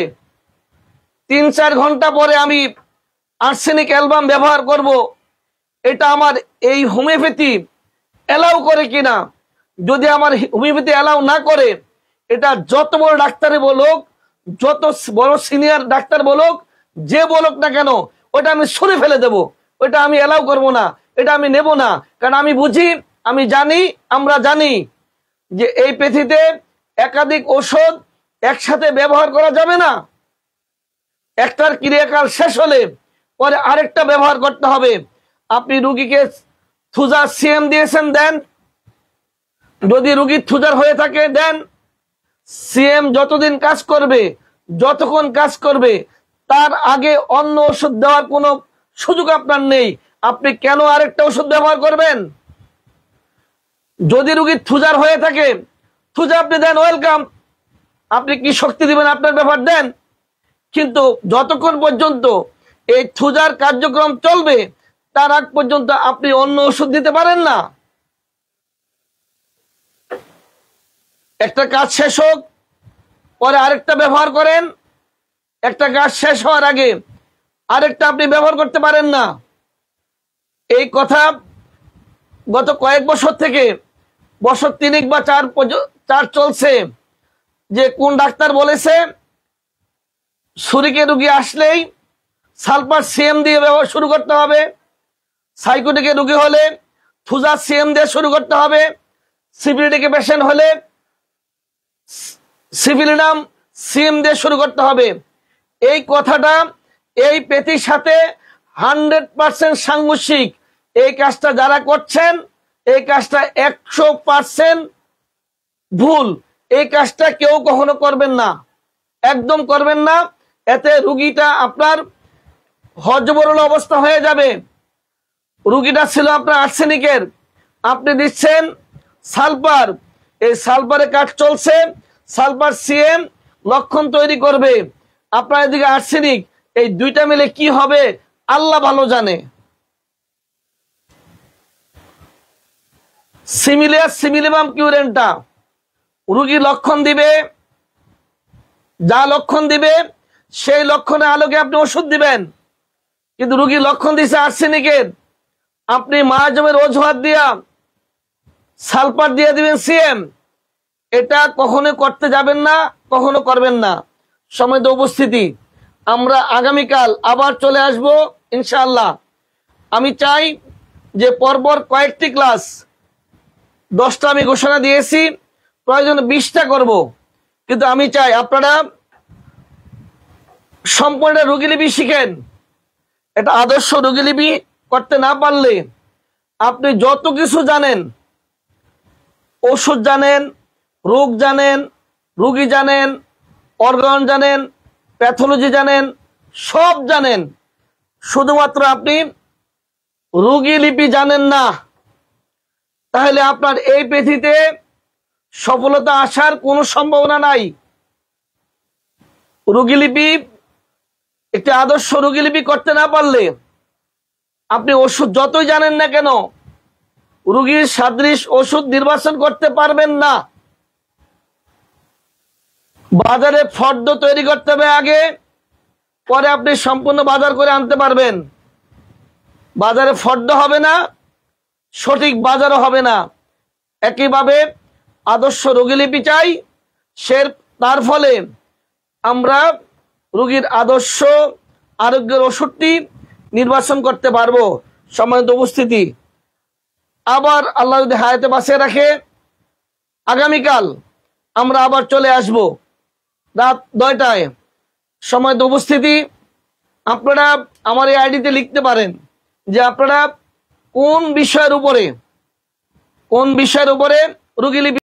A: 3-4 ঘন্টা পরে আমি আর্সেনিক অ্যালবাম ব্যবহার করব, এটা আমার এই হোমিওপ্যাথি অ্যালাউ করে কিনা। যদি আমার হোমিওপ্যাথি অ্যালাউ না করে, এটা যত বড় ডাক্তারে বলুক, যত বড় সিনিয়র ডাক্তার বলুক, যে বলুক না কেন, ওটা আমি সরে ফেলে দেব, ওটা আমি অ্যালাউ করব না, এটা আমি নেব না। কারণ আমি বুঝি, আমি জানি, আমরা জানি যে এই পেথিতে একাধিক ওষুধ একসাথে ব্যবহার করা যাবে না। একটার ক্রিয়াকাল শেষ হলে পরে আরেকটা ব্যবহার করতে হবে। আপনি রুগীকে থুজা সিএম দিয়েছেন, দেন। যদি রুগী থুজার হয়ে থাকে দেন। সিএম যতদিন কাজ করবে, যতক্ষণ কাজ করবে, তার আগে অন্য ওষুধ দেওয়ার কোনো সুযোগ আপনার নেই। আপনি কেন আরেকটা ওষুধ ব্যবহার করবেন? যদি রুগী থুজার হয়ে থাকে, থুজা আপনি দেন, ওয়েলকাম। আপনি কি শক্তি দিবেন আপনার ব্যাপার দেন, কিন্তু যতক্ষণ পর্যন্ত এই থুজার কার্যক্রম চলবে তার আগ পর্যন্ত আপনি অন্য ওষুধ দিতে পারেন না। একটা কাজ শেষ হোক, পরে আরেকটা ব্যবহার করেন। একটা কাজ শেষ হওয়ার আগে আরেকটা আপনি ব্যবহার করতে পারেন না। এই কথা গত কয়েক বছর থেকে, বছর 3 বা 4 চলছে, যে কোন ডাক্তার বলেছে ছুরিকে রুগী আসলেই সালফার সিএম দিয়ে ব্যবহার শুরু করতে হবে, সাইকোটিকে রুগী হলে থুজা সিএম দিয়ে শুরু করতে হবে, সিফিলিটিকে পেশেন্ট হলে সিফিলিনাম সিএম দিয়ে শুরু করতে হবে। এই কথাটা এই পেথির সাথে 100% সাংঘর্ষিক। এই কাজটা যারা করছেন, এই কাজটা 100% ভুল। এই কাজটা কেউ কখনো করবেন না, একদম করবেন না। এতে রুগীটা আপনার হজবরল অবস্থা হয়ে যাবে। রুগীটা ছিল আপনার আর্সেনিকের, আপনি দিচ্ছেন সালফার। এই সালফারের কাজ চলছে, সালফার সিএম লক্ষণ তৈরি করবে, আপনার এদিকে আর্সেনিক। এই দুইটা মিলে কি হবে আল্লাহ ভালো জানে। সিমিলিয়াস সিমিলিমাম কিউরেন্টা, রুগী লক্ষণ দিবে, যা লক্ষণ দিবে সেই লক্ষণের আলোকে আপনি ওষুধ দিবেন। কিন্তু রুগী লক্ষণ দিছে আর্সেনিকের, আপনি মায়াজমের অজুহাত দিয়া সালফার দিয়ে দিবেন সিএম। এটা কখনো করতে যাবেন না, কখনো করবেন না। সময় তো উপস্থিতি, আমরা আগামীকাল আবার চলে আসব ইনশাআল্লাহ। আমি চাই যে পরপর কয়েকটি ক্লাস, 10টা আমি ঘোষণা দিয়েছি, প্রয়োজন 20টা করব। কিন্তু আমি চাই আপনারা সম্পূর্ণ রোগীলিপি শিখেন। এটা আদর্শ রোগীলিপি করতে না পারলে আপনি যত কিছু জানেন, ওষুধ জানেন, রোগ জানেন, রোগী জানেন, অর্গান জানেন, প্যাথোলজি জানেন, সব জানেন, শুধুমাত্র আপনি রোগীলিপি জানেন না। তাহলে আপনার এই পেথিতে সফলতা আসার কোনো সম্ভাবনা নাই। রোগীলিপি, একটি আদর্শ রোগীলিপি করতে না পারলে আপনি ওষুধ যতই জানেন না কেন, রোগীর সাদৃশ ওষুধ নির্বাচন করতে পারবেন না। বাজারে ফর্দ তৈরি করতে হবে আগে, পরে আপনি সম্পূর্ণ বাজার করে আনতে পারবেন। বাজারে ফর্দ হবে না, সঠিক বাজারও হবে না। একইভাবে আদর্শ রোগীলিপি চাই, তার ফলে আমরা রোগীর আদর্শ আরোগ্যের ওষুধটি নির্বাচন করতে পারবো। সম্মানিত উপস্থিতি, আবার আল্লাহ যদি হায়াতে বাঁচিয়ে রাখে, আগামীকাল আমরা আবার চলে আসব রাত 9টায়। সম্মানিত উপস্থিতি, আপনারা আমার এই আইডিতে লিখতে পারেন যে আপনারা কোন বিষয়ের উপরে রোগীলিপি